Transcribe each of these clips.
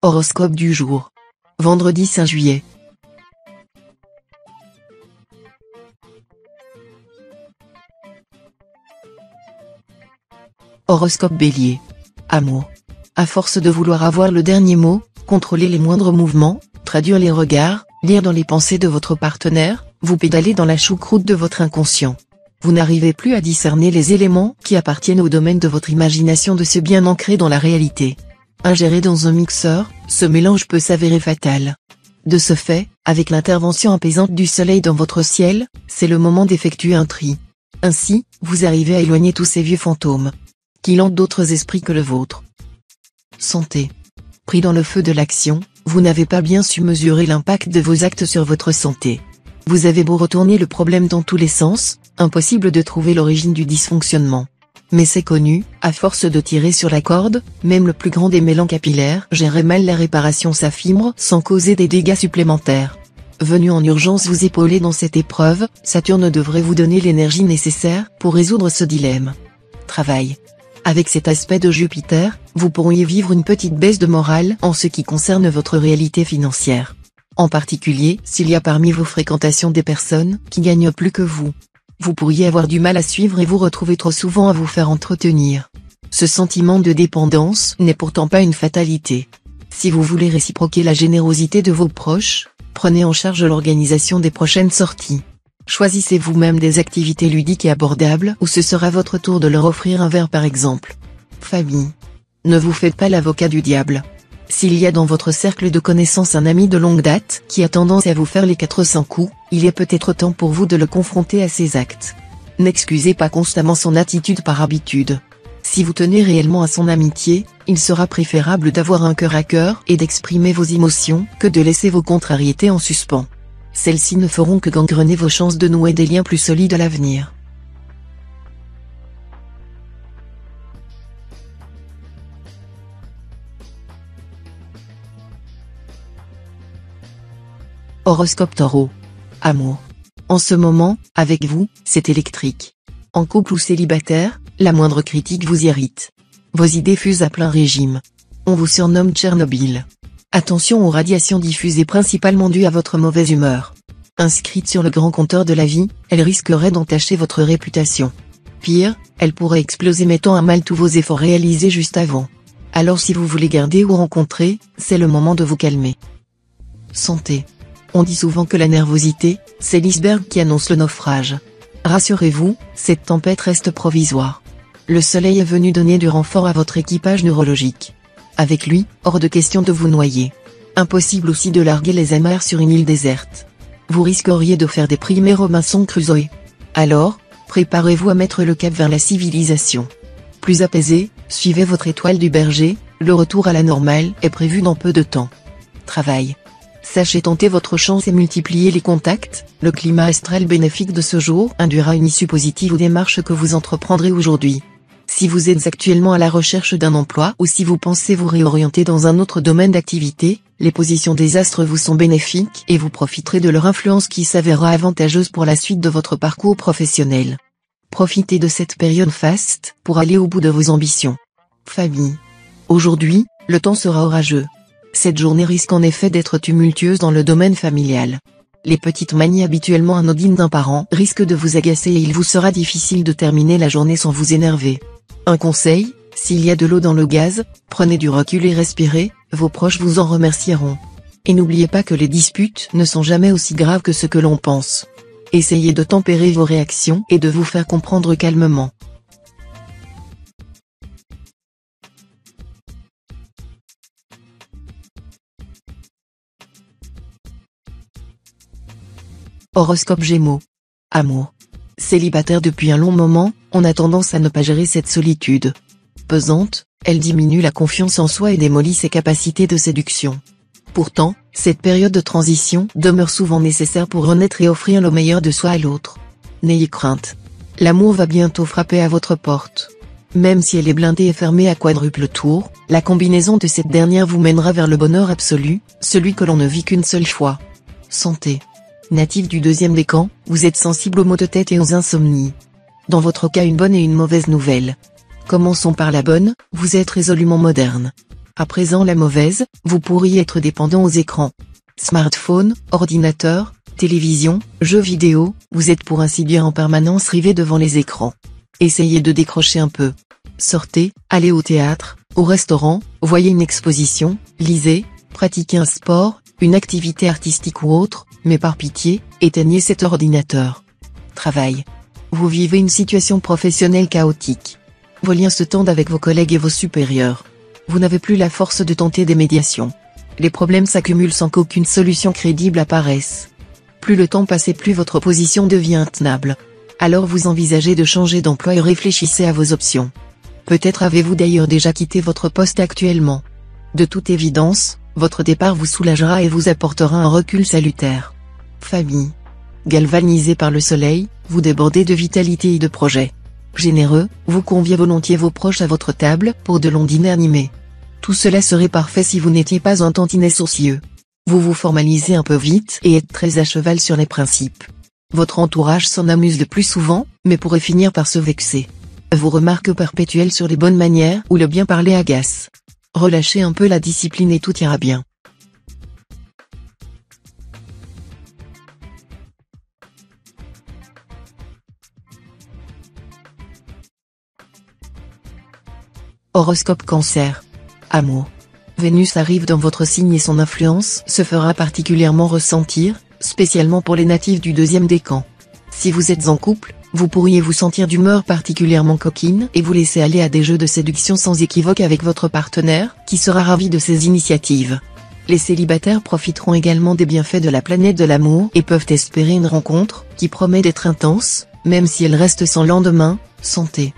Horoscope du jour. Vendredi 5 juillet. Horoscope Bélier. Amour. À force de vouloir avoir le dernier mot, contrôler les moindres mouvements, traduire les regards, lire dans les pensées de votre partenaire, vous pédalez dans la choucroute de votre inconscient. Vous n'arrivez plus à discerner les éléments qui appartiennent au domaine de votre imagination de ce bien ancré dans la réalité. Ingéré dans un mixeur, ce mélange peut s'avérer fatal. De ce fait, avec l'intervention apaisante du soleil dans votre ciel, c'est le moment d'effectuer un tri. Ainsi, vous arrivez à éloigner tous ces vieux fantômes qui hantent d'autres esprits que le vôtre. Santé. Pris dans le feu de l'action, vous n'avez pas bien su mesurer l'impact de vos actes sur votre santé. Vous avez beau retourner le problème dans tous les sens, impossible de trouver l'origine du dysfonctionnement. Mais c'est connu, à force de tirer sur la corde, même le plus grand des mélans capillaires gérerait mal la réparation s'affibre sans causer des dégâts supplémentaires. Venu en urgence vous épauler dans cette épreuve, Saturne devrait vous donner l'énergie nécessaire pour résoudre ce dilemme. Travail. Avec cet aspect de Jupiter, vous pourriez vivre une petite baisse de morale en ce qui concerne votre réalité financière. En particulier, s'il y a parmi vos fréquentations des personnes qui gagnent plus que vous. Vous pourriez avoir du mal à suivre et vous retrouver trop souvent à vous faire entretenir. Ce sentiment de dépendance n'est pourtant pas une fatalité. Si vous voulez réciproquer la générosité de vos proches, prenez en charge l'organisation des prochaines sorties. Choisissez vous-même des activités ludiques et abordables ou ce sera votre tour de leur offrir un verre par exemple. Famille. Ne vous faites pas l'avocat du diable. S'il y a dans votre cercle de connaissances un ami de longue date qui a tendance à vous faire les 400 coups, il est peut-être temps pour vous de le confronter à ses actes. N'excusez pas constamment son attitude par habitude. Si vous tenez réellement à son amitié, il sera préférable d'avoir un cœur à cœur et d'exprimer vos émotions que de laisser vos contrariétés en suspens. Celles-ci ne feront que gangrener vos chances de nouer des liens plus solides à l'avenir. Horoscope Taureau. Amour. En ce moment, avec vous, c'est électrique. En couple ou célibataire, la moindre critique vous irrite. Vos idées fusent à plein régime. On vous surnomme Tchernobyl. Attention aux radiations diffusées principalement dues à votre mauvaise humeur. Inscrite sur le grand compteur de la vie, elles risqueraient d'entacher votre réputation. Pire, elles pourraient exploser mettant à mal tous vos efforts réalisés juste avant. Alors si vous voulez garder ou rencontrer, c'est le moment de vous calmer. Santé. On dit souvent que la nervosité, c'est l'iceberg qui annonce le naufrage. Rassurez-vous, cette tempête reste provisoire. Le soleil est venu donner du renfort à votre équipage neurologique. Avec lui, hors de question de vous noyer. Impossible aussi de larguer les amarres sur une île déserte. Vous risqueriez de faire des primés Robinson Crusoe. Alors, préparez-vous à mettre le cap vers la civilisation. Plus apaisé, suivez votre étoile du berger, le retour à la normale est prévu dans peu de temps. Travail. Sachez tenter votre chance et multiplier les contacts, le climat astral bénéfique de ce jour induira une issue positive aux démarches que vous entreprendrez aujourd'hui. Si vous êtes actuellement à la recherche d'un emploi ou si vous pensez vous réorienter dans un autre domaine d'activité, les positions des astres vous sont bénéfiques et vous profiterez de leur influence qui s'avérera avantageuse pour la suite de votre parcours professionnel. Profitez de cette période faste pour aller au bout de vos ambitions. Famille. Aujourd'hui, le temps sera orageux. Cette journée risque en effet d'être tumultueuse dans le domaine familial. Les petites manies habituellement anodines d'un parent risquent de vous agacer et il vous sera difficile de terminer la journée sans vous énerver. Un conseil, s'il y a de l'eau dans le gaz, prenez du recul et respirez, vos proches vous en remercieront. Et n'oubliez pas que les disputes ne sont jamais aussi graves que ce que l'on pense. Essayez de tempérer vos réactions et de vous faire comprendre calmement. Horoscope Gémeaux. Amour. Célibataire depuis un long moment, on a tendance à ne pas gérer cette solitude. Pesante, elle diminue la confiance en soi et démolit ses capacités de séduction. Pourtant, cette période de transition demeure souvent nécessaire pour renaître et offrir le meilleur de soi à l'autre. N'ayez crainte. L'amour va bientôt frapper à votre porte. Même si elle est blindée et fermée à quadruple tour, la combinaison de cette dernière vous mènera vers le bonheur absolu, celui que l'on ne vit qu'une seule fois. Santé. Natif du deuxième décan, vous êtes sensible aux maux de tête et aux insomnies. Dans votre cas une bonne et une mauvaise nouvelle. Commençons par la bonne, vous êtes résolument moderne. À présent la mauvaise, vous pourriez être dépendant aux écrans. Smartphone, ordinateur, télévision, jeux vidéo, vous êtes pour ainsi dire en permanence rivé devant les écrans. Essayez de décrocher un peu. Sortez, allez au théâtre, au restaurant, voyez une exposition, lisez, pratiquez un sport, une activité artistique ou autre, mais par pitié, éteignez cet ordinateur. Travail. Vous vivez une situation professionnelle chaotique. Vos liens se tendent avec vos collègues et vos supérieurs. Vous n'avez plus la force de tenter des médiations. Les problèmes s'accumulent sans qu'aucune solution crédible apparaisse. Plus le temps passe et plus votre position devient intenable. Alors vous envisagez de changer d'emploi et réfléchissez à vos options. Peut-être avez-vous d'ailleurs déjà quitté votre poste actuellement. De toute évidence, votre départ vous soulagera et vous apportera un recul salutaire. Famille. Galvanisé par le soleil, vous débordez de vitalité et de projets. Généreux, vous conviez volontiers vos proches à votre table pour de longs dîners animés. Tout cela serait parfait si vous n'étiez pas un tantinet soucieux. Vous vous formalisez un peu vite et êtes très à cheval sur les principes. Votre entourage s'en amuse le plus souvent, mais pourrait finir par se vexer. Vos remarques perpétuelles sur les bonnes manières ou le bien parler agacent. Relâchez un peu la discipline et tout ira bien. Horoscope Cancer. Amour. Vénus arrive dans votre signe et son influence se fera particulièrement ressentir, spécialement pour les natifs du deuxième décan. Si vous êtes en couple, vous pourriez vous sentir d'humeur particulièrement coquine et vous laisser aller à des jeux de séduction sans équivoque avec votre partenaire, qui sera ravi de ces initiatives. Les célibataires profiteront également des bienfaits de la planète de l'amour et peuvent espérer une rencontre qui promet d'être intense, même si elle reste sans lendemain. Santé.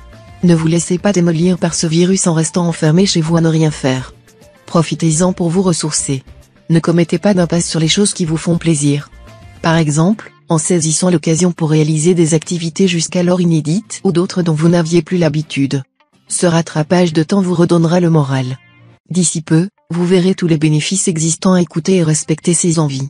Ne vous laissez pas démolir par ce virus en restant enfermé chez vous à ne rien faire. Profitez-en pour vous ressourcer. Ne commettez pas d'impasse sur les choses qui vous font plaisir. Par exemple, en saisissant l'occasion pour réaliser des activités jusqu'alors inédites ou d'autres dont vous n'aviez plus l'habitude. Ce rattrapage de temps vous redonnera le moral. D'ici peu, vous verrez tous les bénéfices existants à écouter et respecter ses envies.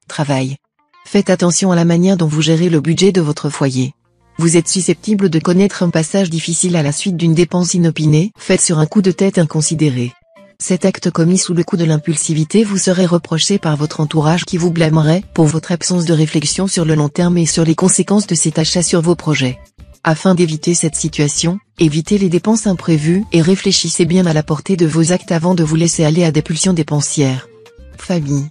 Travail. Faites attention à la manière dont vous gérez le budget de votre foyer. Vous êtes susceptible de connaître un passage difficile à la suite d'une dépense inopinée, faite sur un coup de tête inconsidéré. Cet acte commis sous le coup de l'impulsivité vous serait reproché par votre entourage qui vous blâmerait pour votre absence de réflexion sur le long terme et sur les conséquences de cet achat sur vos projets. Afin d'éviter cette situation, évitez les dépenses imprévues et réfléchissez bien à la portée de vos actes avant de vous laisser aller à des pulsions dépensières. Famille.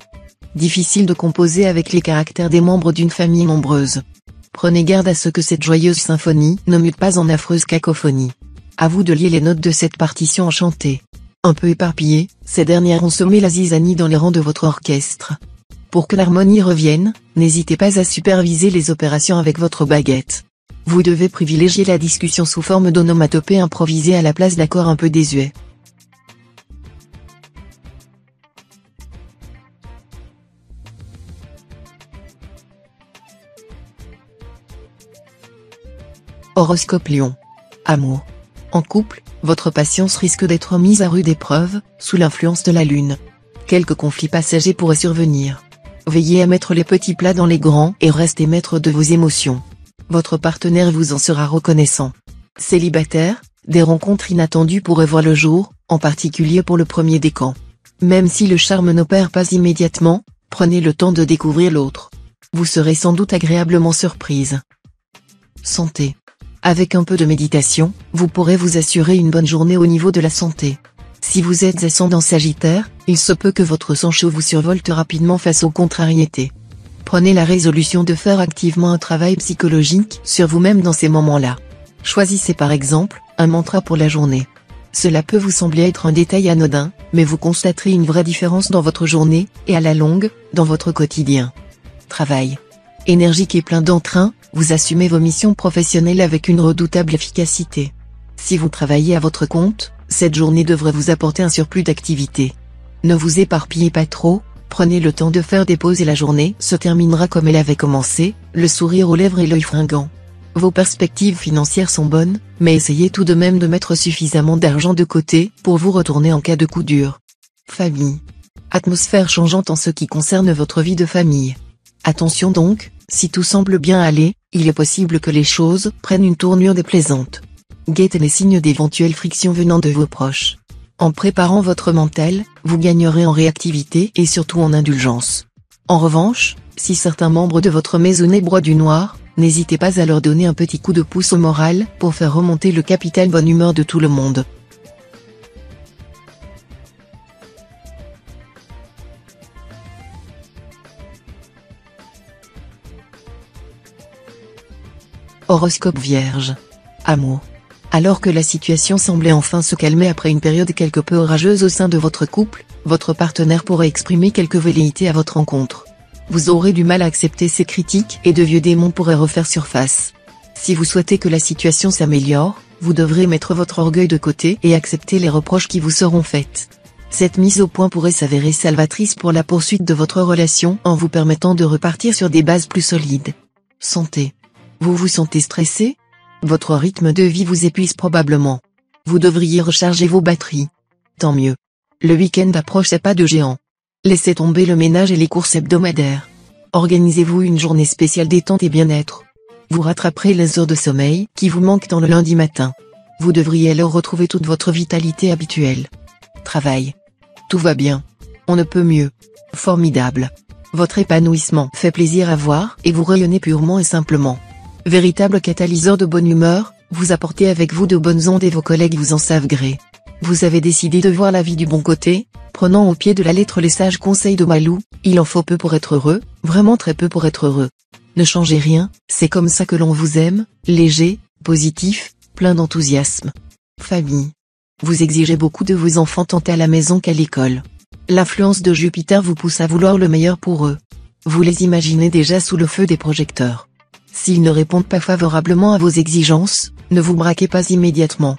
Difficile de composer avec les caractères des membres d'une famille nombreuse. Prenez garde à ce que cette joyeuse symphonie ne mute pas en affreuse cacophonie. À vous de lier les notes de cette partition enchantée. Un peu éparpillées, ces dernières ont semé la zizanie dans les rangs de votre orchestre. Pour que l'harmonie revienne, n'hésitez pas à superviser les opérations avec votre baguette. Vous devez privilégier la discussion sous forme d'onomatopée improvisée à la place d'accords un peu désuets. Horoscope Lion. Amour. En couple, votre patience risque d'être mise à rude épreuve, sous l'influence de la lune. Quelques conflits passagers pourraient survenir. Veillez à mettre les petits plats dans les grands et restez maître de vos émotions. Votre partenaire vous en sera reconnaissant. Célibataire, des rencontres inattendues pourraient voir le jour, en particulier pour le premier décan. Même si le charme n'opère pas immédiatement, prenez le temps de découvrir l'autre. Vous serez sans doute agréablement surprise. Santé. Avec un peu de méditation, vous pourrez vous assurer une bonne journée au niveau de la santé. Si vous êtes ascendant Sagittaire, il se peut que votre sang chaud vous survolte rapidement face aux contrariétés. Prenez la résolution de faire activement un travail psychologique sur vous-même dans ces moments-là. Choisissez par exemple, un mantra pour la journée. Cela peut vous sembler être un détail anodin, mais vous constaterez une vraie différence dans votre journée, et à la longue, dans votre quotidien. Travail. Énergique et plein d'entrain, vous assumez vos missions professionnelles avec une redoutable efficacité. Si vous travaillez à votre compte, cette journée devrait vous apporter un surplus d'activité. Ne vous éparpillez pas trop, prenez le temps de faire des pauses et la journée se terminera comme elle avait commencé, le sourire aux lèvres et l'œil fringant. Vos perspectives financières sont bonnes, mais essayez tout de même de mettre suffisamment d'argent de côté pour vous retourner en cas de coup dur. Famille. Atmosphère changeante en ce qui concerne votre vie de famille. Attention donc, si tout semble bien aller, il est possible que les choses prennent une tournure déplaisante. Guettez les signes d'éventuelles frictions venant de vos proches. En préparant votre mental, vous gagnerez en réactivité et surtout en indulgence. En revanche, si certains membres de votre maisonnée broient du noir, n'hésitez pas à leur donner un petit coup de pouce au moral pour faire remonter le capital bonne humeur de tout le monde. Horoscope Vierge. Amour. Alors que la situation semblait enfin se calmer après une période quelque peu orageuse au sein de votre couple, votre partenaire pourrait exprimer quelques velléités à votre encontre. Vous aurez du mal à accepter ces critiques et de vieux démons pourraient refaire surface. Si vous souhaitez que la situation s'améliore, vous devrez mettre votre orgueil de côté et accepter les reproches qui vous seront faites. Cette mise au point pourrait s'avérer salvatrice pour la poursuite de votre relation en vous permettant de repartir sur des bases plus solides. Santé. Vous vous sentez stressé ? Votre rythme de vie vous épuise probablement. Vous devriez recharger vos batteries. Tant mieux. Le week-end approche à pas de géant. Laissez tomber le ménage et les courses hebdomadaires. Organisez-vous une journée spéciale détente et bien-être. Vous rattraperez les heures de sommeil qui vous manquent dans le lundi matin. Vous devriez alors retrouver toute votre vitalité habituelle. Travail. Tout va bien. On ne peut mieux. Formidable. Votre épanouissement fait plaisir à voir et vous rayonnez purement et simplement. Véritable catalyseur de bonne humeur, vous apportez avec vous de bonnes ondes et vos collègues vous en savent gré. Vous avez décidé de voir la vie du bon côté, prenant au pied de la lettre les sages conseils de Malou, il en faut peu pour être heureux, vraiment très peu pour être heureux. Ne changez rien, c'est comme ça que l'on vous aime, léger, positif, plein d'enthousiasme. Famille. Vous exigez beaucoup de vos enfants tant à la maison qu'à l'école. L'influence de Jupiter vous pousse à vouloir le meilleur pour eux. Vous les imaginez déjà sous le feu des projecteurs. S'ils ne répondent pas favorablement à vos exigences, ne vous braquez pas immédiatement.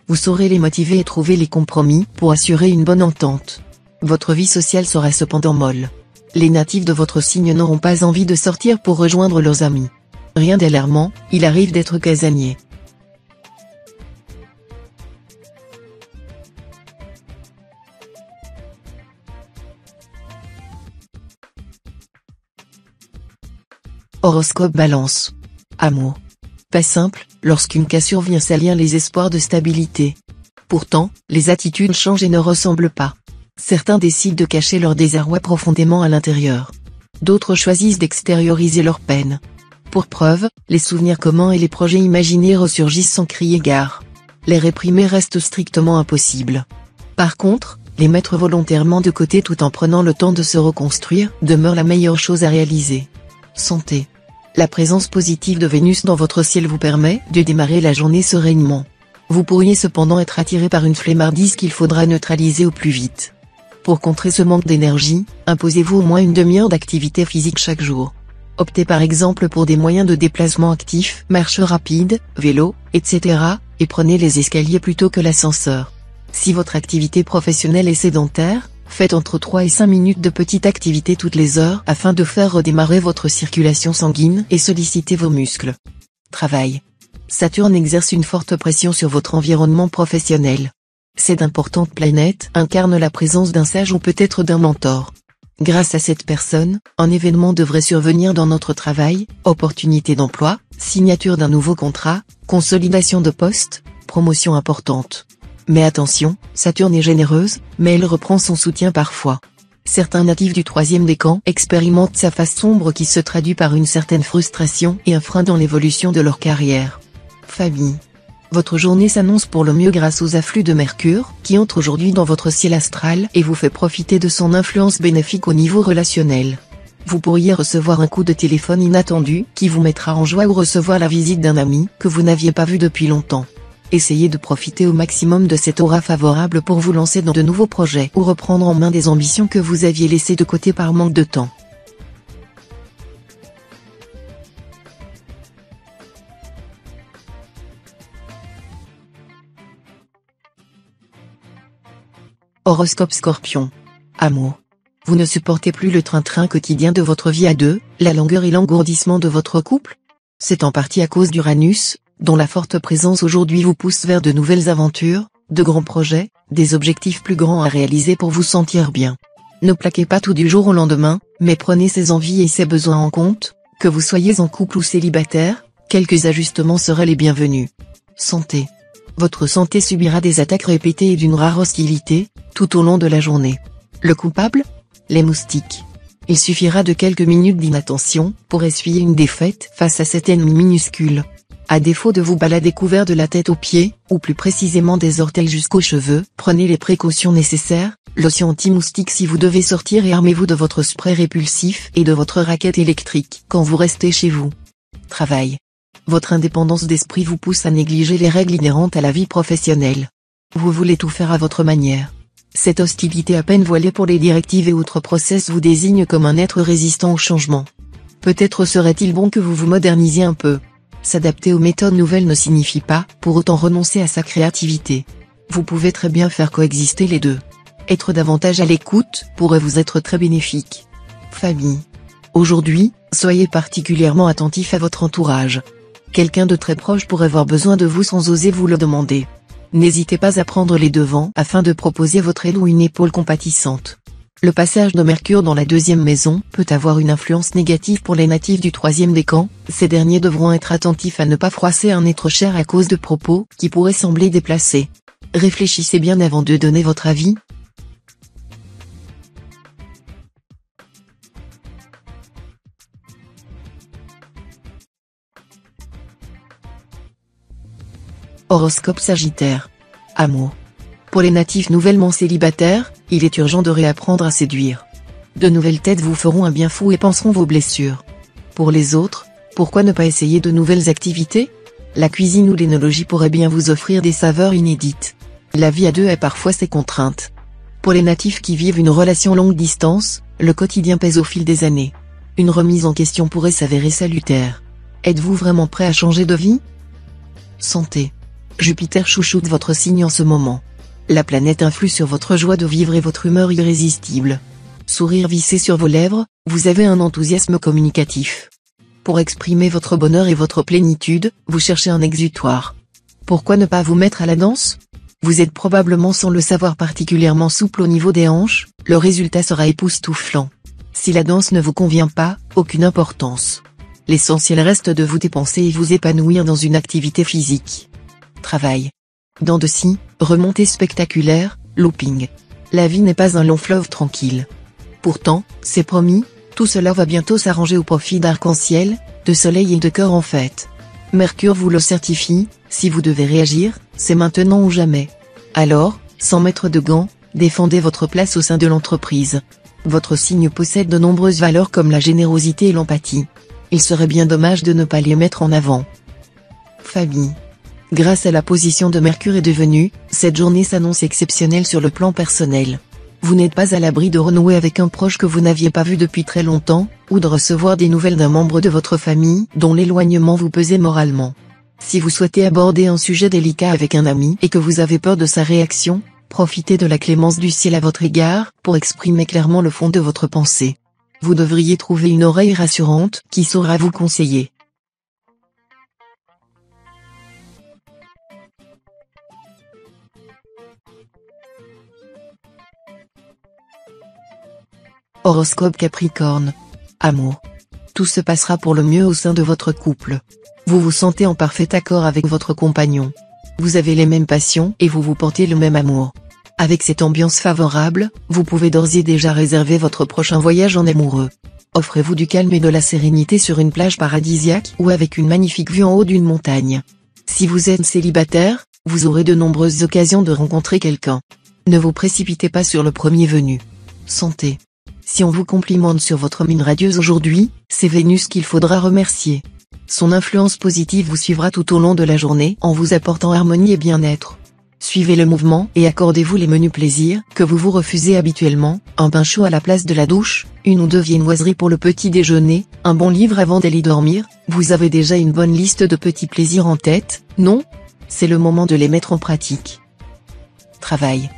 Vous saurez les motiver et trouver les compromis pour assurer une bonne entente. Votre vie sociale sera cependant molle. Les natifs de votre signe n'auront pas envie de sortir pour rejoindre leurs amis. Rien d'alarmant, il arrive d'être casanier. Horoscope Balance. Amour. Pas simple, lorsqu'une cassure vient salir les espoirs de stabilité. Pourtant, les attitudes changent et ne ressemblent pas. Certains décident de cacher leur désarroi profondément à l'intérieur. D'autres choisissent d'extérioriser leur peine. Pour preuve, les souvenirs communs et les projets imaginés ressurgissent sans crier gare. Les réprimer reste strictement impossible. Par contre, les mettre volontairement de côté tout en prenant le temps de se reconstruire demeure la meilleure chose à réaliser. Santé. La présence positive de Vénus dans votre ciel vous permet de démarrer la journée sereinement. Vous pourriez cependant être attiré par une flemmardise qu'il faudra neutraliser au plus vite. Pour contrer ce manque d'énergie, imposez-vous au moins une demi-heure d'activité physique chaque jour. Optez par exemple pour des moyens de déplacement actifs, marche rapide, vélo, etc., et prenez les escaliers plutôt que l'ascenseur. Si votre activité professionnelle est sédentaire, faites entre 3 et 5 minutes de petite activité toutes les heures afin de faire redémarrer votre circulation sanguine et solliciter vos muscles. Travail. Saturne exerce une forte pression sur votre environnement professionnel. Cette importante planète incarne la présence d'un sage ou peut-être d'un mentor. Grâce à cette personne, un événement devrait survenir dans notre travail, opportunité d'emploi, signature d'un nouveau contrat, consolidation de poste, promotion importante. Mais attention, Saturne est généreuse, mais elle reprend son soutien parfois. Certains natifs du troisième décan expérimentent sa face sombre qui se traduit par une certaine frustration et un frein dans l'évolution de leur carrière. Famille. Votre journée s'annonce pour le mieux grâce aux afflux de Mercure, qui entre aujourd'hui dans votre ciel astral et vous fait profiter de son influence bénéfique au niveau relationnel. Vous pourriez recevoir un coup de téléphone inattendu qui vous mettra en joie ou recevoir la visite d'un ami que vous n'aviez pas vu depuis longtemps. Essayez de profiter au maximum de cette aura favorable pour vous lancer dans de nouveaux projets ou reprendre en main des ambitions que vous aviez laissées de côté par manque de temps. Horoscope Scorpion. Amour. Vous ne supportez plus le train-train quotidien de votre vie à deux, la longueur et l'engourdissement de votre couple? C'est en partie à cause d'Uranus, dont la forte présence aujourd'hui vous pousse vers de nouvelles aventures, de grands projets, des objectifs plus grands à réaliser pour vous sentir bien. Ne plaquez pas tout du jour au lendemain, mais prenez ses envies et ses besoins en compte, que vous soyez en couple ou célibataire, quelques ajustements seraient les bienvenus. Santé. Votre santé subira des attaques répétées et d'une rare hostilité, tout au long de la journée. Le coupable ? Les moustiques. Il suffira de quelques minutes d'inattention pour essuyer une défaite face à cet ennemi minuscule. À défaut de vous balader couvert de la tête aux pieds, ou plus précisément des orteils jusqu'aux cheveux, prenez les précautions nécessaires, lotion anti-moustique si vous devez sortir et armez-vous de votre spray répulsif et de votre raquette électrique quand vous restez chez vous. Travail. Votre indépendance d'esprit vous pousse à négliger les règles inhérentes à la vie professionnelle. Vous voulez tout faire à votre manière. Cette hostilité à peine voilée pour les directives et autres process vous désigne comme un être résistant au changement. Peut-être serait-il bon que vous vous modernisiez un peu. S'adapter aux méthodes nouvelles ne signifie pas, pour autant, renoncer à sa créativité. Vous pouvez très bien faire coexister les deux. Être davantage à l'écoute pourrait vous être très bénéfique. Famille. Aujourd'hui, soyez particulièrement attentif à votre entourage. Quelqu'un de très proche pourrait avoir besoin de vous sans oser vous le demander. N'hésitez pas à prendre les devants afin de proposer votre aide ou une épaule compatissante. Le passage de Mercure dans la deuxième maison peut avoir une influence négative pour les natifs du troisième décan. Ces derniers devront être attentifs à ne pas froisser un être cher à cause de propos qui pourraient sembler déplacés. Réfléchissez bien avant de donner votre avis. Horoscope Sagittaire. Amour. Pour les natifs nouvellement célibataires, il est urgent de réapprendre à séduire. De nouvelles têtes vous feront un bien fou et panseront vos blessures. Pour les autres, pourquoi ne pas essayer de nouvelles activités ? La cuisine ou l'énologie pourraient bien vous offrir des saveurs inédites. La vie à deux a parfois ses contraintes. Pour les natifs qui vivent une relation longue distance, le quotidien pèse au fil des années. Une remise en question pourrait s'avérer salutaire. Êtes-vous vraiment prêt à changer de vie ? Santé. Jupiter chouchoute votre signe en ce moment. La planète influe sur votre joie de vivre et votre humeur irrésistible. Sourire vissé sur vos lèvres, vous avez un enthousiasme communicatif. Pour exprimer votre bonheur et votre plénitude, vous cherchez un exutoire. Pourquoi ne pas vous mettre à la danse ? Vous êtes probablement sans le savoir particulièrement souple au niveau des hanches, le résultat sera époustouflant. Si la danse ne vous convient pas, aucune importance. L'essentiel reste de vous dépenser et vous épanouir dans une activité physique. Travail. Dents de scie, remontée spectaculaire, looping. La vie n'est pas un long fleuve tranquille. Pourtant, c'est promis, tout cela va bientôt s'arranger au profit d'arc-en-ciel, de soleil et de cœur en fête. Mercure vous le certifie, si vous devez réagir, c'est maintenant ou jamais. Alors, sans mettre de gants, défendez votre place au sein de l'entreprise. Votre signe possède de nombreuses valeurs comme la générosité et l'empathie. Il serait bien dommage de ne pas les mettre en avant. Famille. Grâce à la position de Mercure et de Vénus, cette journée s'annonce exceptionnelle sur le plan personnel. Vous n'êtes pas à l'abri de renouer avec un proche que vous n'aviez pas vu depuis très longtemps, ou de recevoir des nouvelles d'un membre de votre famille dont l'éloignement vous pesait moralement. Si vous souhaitez aborder un sujet délicat avec un ami et que vous avez peur de sa réaction, profitez de la clémence du ciel à votre égard pour exprimer clairement le fond de votre pensée. Vous devriez trouver une oreille rassurante qui saura vous conseiller. Horoscope Capricorne. Amour. Tout se passera pour le mieux au sein de votre couple. Vous vous sentez en parfait accord avec votre compagnon. Vous avez les mêmes passions et vous vous portez le même amour. Avec cette ambiance favorable, vous pouvez d'ores et déjà réserver votre prochain voyage en amoureux. Offrez-vous du calme et de la sérénité sur une plage paradisiaque ou avec une magnifique vue en haut d'une montagne. Si vous êtes célibataire, vous aurez de nombreuses occasions de rencontrer quelqu'un. Ne vous précipitez pas sur le premier venu. Santé. Si on vous complimente sur votre mine radieuse aujourd'hui, c'est Vénus qu'il faudra remercier. Son influence positive vous suivra tout au long de la journée en vous apportant harmonie et bien-être. Suivez le mouvement et accordez-vous les menus plaisirs que vous vous refusez habituellement, un bain chaud à la place de la douche, une ou deux viennoiseries pour le petit déjeuner, un bon livre avant d'aller dormir. Vous avez déjà une bonne liste de petits plaisirs en tête, non ? C'est le moment de les mettre en pratique. Travail.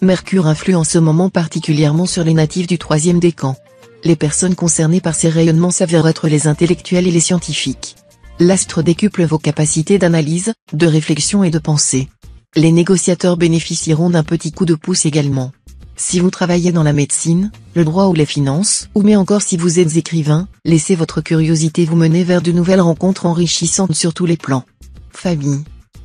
Mercure influe en ce moment particulièrement sur les natifs du troisième décan. Les personnes concernées par ces rayonnements s'avèrent être les intellectuels et les scientifiques. L'astre décuple vos capacités d'analyse, de réflexion et de pensée. Les négociateurs bénéficieront d'un petit coup de pouce également. Si vous travaillez dans la médecine, le droit ou les finances, ou mais encore si vous êtes écrivain, laissez votre curiosité vous mener vers de nouvelles rencontres enrichissantes sur tous les plans. Famille.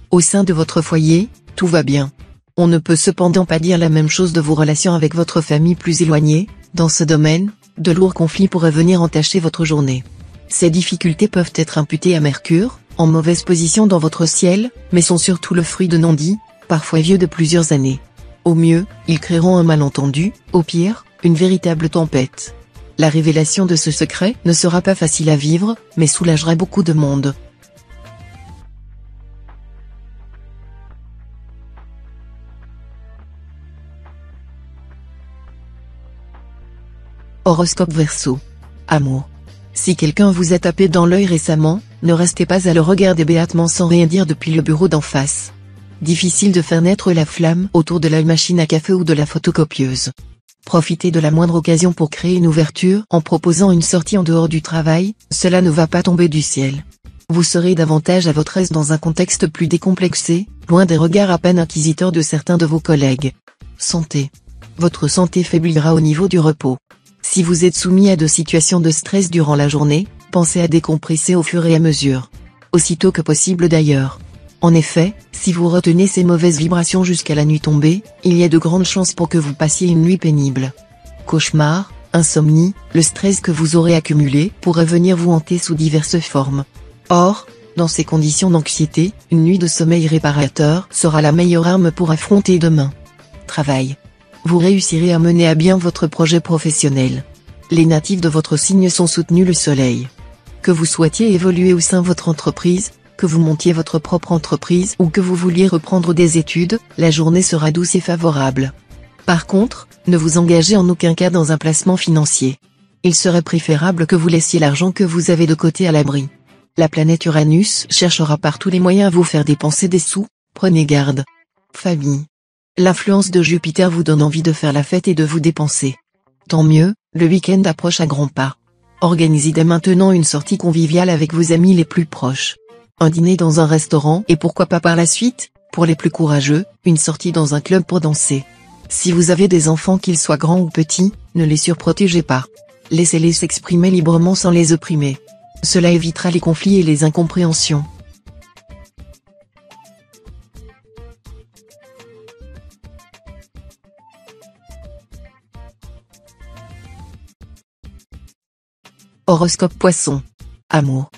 Au sein de votre foyer, tout va bien. On ne peut cependant pas dire la même chose de vos relations avec votre famille plus éloignée. Dans ce domaine, de lourds conflits pourraient venir entacher votre journée. Ces difficultés peuvent être imputées à Mercure, en mauvaise position dans votre ciel, mais sont surtout le fruit de non-dits, parfois vieux de plusieurs années. Au mieux, ils créeront un malentendu, au pire, une véritable tempête. La révélation de ce secret ne sera pas facile à vivre, mais soulagera beaucoup de monde. Horoscope Verseau. Amour. Si quelqu'un vous a tapé dans l'œil récemment, ne restez pas à le regarder béatement sans rien dire depuis le bureau d'en face. Difficile de faire naître la flamme autour de la machine à café ou de la photocopieuse. Profitez de la moindre occasion pour créer une ouverture en proposant une sortie en dehors du travail, cela ne va pas tomber du ciel. Vous serez davantage à votre aise dans un contexte plus décomplexé, loin des regards à peine inquisiteurs de certains de vos collègues. Santé. Votre santé faiblira au niveau du repos. Si vous êtes soumis à de situations de stress durant la journée, pensez à décompresser au fur et à mesure. Aussitôt que possible d'ailleurs. En effet, si vous retenez ces mauvaises vibrations jusqu'à la nuit tombée, il y a de grandes chances pour que vous passiez une nuit pénible. Cauchemar, insomnie, le stress que vous aurez accumulé pourrait venir vous hanter sous diverses formes. Or, dans ces conditions d'anxiété, une nuit de sommeil réparateur sera la meilleure arme pour affronter demain. Travail. Vous réussirez à mener à bien votre projet professionnel. Les natifs de votre signe sont soutenus le soleil. Que vous souhaitiez évoluer au sein de votre entreprise, que vous montiez votre propre entreprise ou que vous vouliez reprendre des études, la journée sera douce et favorable. Par contre, ne vous engagez en aucun cas dans un placement financier. Il serait préférable que vous laissiez l'argent que vous avez de côté à l'abri. La planète Uranus cherchera par tous les moyens à vous faire dépenser des sous, prenez garde. Famille. L'influence de Jupiter vous donne envie de faire la fête et de vous dépenser. Tant mieux, le week-end approche à grands pas. Organisez dès maintenant une sortie conviviale avec vos amis les plus proches. Un dîner dans un restaurant et pourquoi pas par la suite, pour les plus courageux, une sortie dans un club pour danser. Si vous avez des enfants qu'ils soient grands ou petits, ne les surprotégez pas. Laissez-les s'exprimer librement sans les opprimer. Cela évitera les conflits et les incompréhensions. Horoscope Poisson. Amour.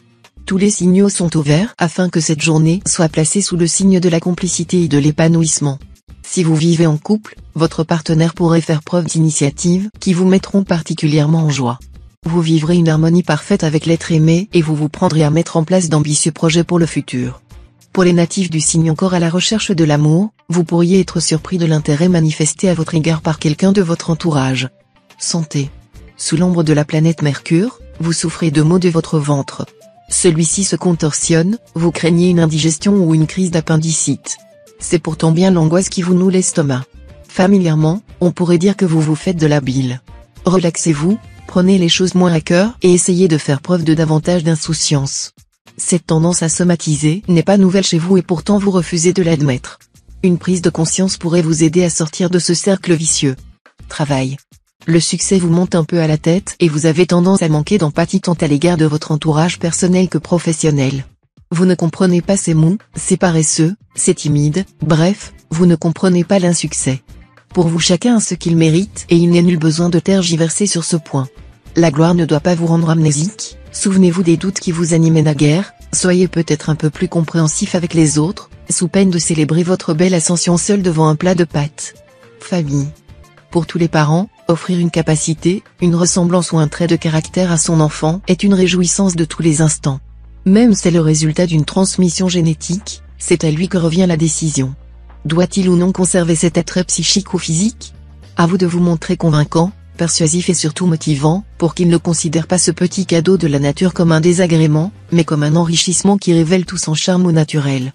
Tous les signaux sont ouverts afin que cette journée soit placée sous le signe de la complicité et de l'épanouissement. Si vous vivez en couple, votre partenaire pourrait faire preuve d'initiative qui vous mettront particulièrement en joie. Vous vivrez une harmonie parfaite avec l'être aimé et vous vous prendrez à mettre en place d'ambitieux projets pour le futur. Pour les natifs du signe encore à la recherche de l'amour, vous pourriez être surpris de l'intérêt manifesté à votre égard par quelqu'un de votre entourage. Santé. Sous l'ombre de la planète Mercure, vous souffrez de maux de votre ventre. Celui-ci se contorsionne, vous craignez une indigestion ou une crise d'appendicite. C'est pourtant bien l'angoisse qui vous noue l'estomac. Familièrement, on pourrait dire que vous vous faites de la bile. Relaxez-vous, prenez les choses moins à cœur et essayez de faire preuve de davantage d'insouciance. Cette tendance à somatiser n'est pas nouvelle chez vous et pourtant vous refusez de l'admettre. Une prise de conscience pourrait vous aider à sortir de ce cercle vicieux. Travail. Le succès vous monte un peu à la tête et vous avez tendance à manquer d'empathie tant à l'égard de votre entourage personnel que professionnel. Vous ne comprenez pas ces mous, c'est paresseux, c'est timide, bref, vous ne comprenez pas l'insuccès. Pour vous chacun a ce qu'il mérite et il n'est nul besoin de tergiverser sur ce point. La gloire ne doit pas vous rendre amnésique, souvenez-vous des doutes qui vous animaient naguère, soyez peut-être un peu plus compréhensif avec les autres, sous peine de célébrer votre belle ascension seul devant un plat de pâtes. Famille. Pour tous les parents, offrir une capacité, une ressemblance ou un trait de caractère à son enfant est une réjouissance de tous les instants. Même si c'est le résultat d'une transmission génétique, c'est à lui que revient la décision. Doit-il ou non conserver cet attrait psychique ou physique? À vous de vous montrer convaincant, persuasif et surtout motivant, pour qu'il ne considère pas ce petit cadeau de la nature comme un désagrément, mais comme un enrichissement qui révèle tout son charme au naturel.